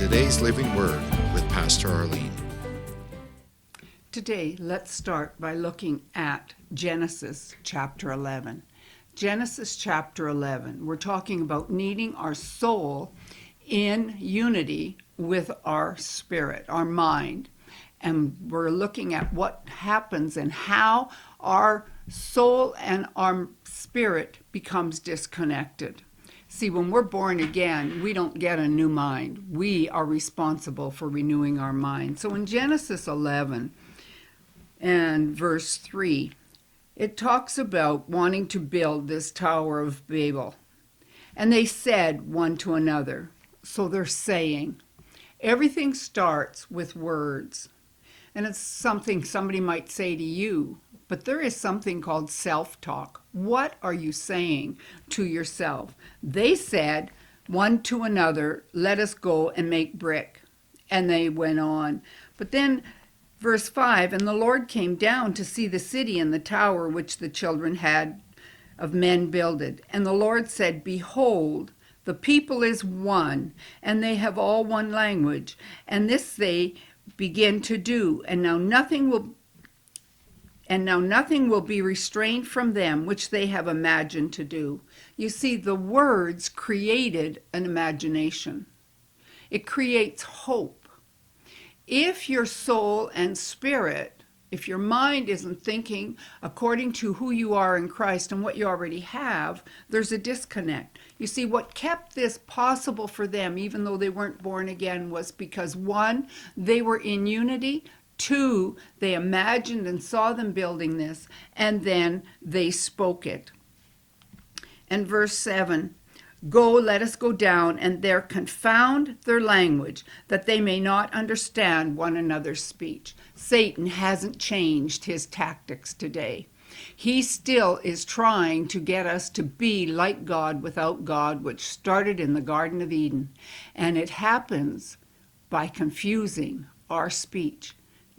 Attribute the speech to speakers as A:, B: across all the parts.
A: today's Living Word with Pastor Arlene.
B: Today, let's start by looking at Genesis chapter 11. Genesis chapter 11, we're talking about needing our soul in unity with our spirit, our mind. And we're looking at what happens and how our soul and our spirit becomes disconnected. See, when we're born again, we don't get a new mind. We are responsible for renewing our mind. So in Genesis 11 and verse 3, it talks about wanting to build this Tower of Babel. And they said one to another. So they're saying, everything starts with words. And it's something somebody might say to you, but there is something called self-talk. What are you saying to yourself? They said one to another, let us go and make brick. And they went on. But then verse 5, and the Lord came down to see the city and the tower which the children had of men builded. And the Lord said, behold, the people is one, and they have all one language. And this they begin to do, and now nothing will be restrained from them which they have imagined to do. You see, the words created an imagination. It creates hope. If your soul and spirit, if your mind isn't thinking according to who you are in Christ and what you already have, there's a disconnect. You see, what kept this possible for them, even though they weren't born again, was because one, they were in unity. Two, they imagined and saw them building this, and then they spoke it. And verse 7, go, let us go down, and there confound their language, that they may not understand one another's speech. Satan hasn't changed his tactics today. He still is trying to get us to be like God without God, which started in the Garden of Eden. And it happens by confusing our speech,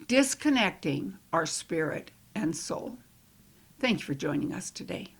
B: disconnecting our spirit and soul. Thank you for joining us today.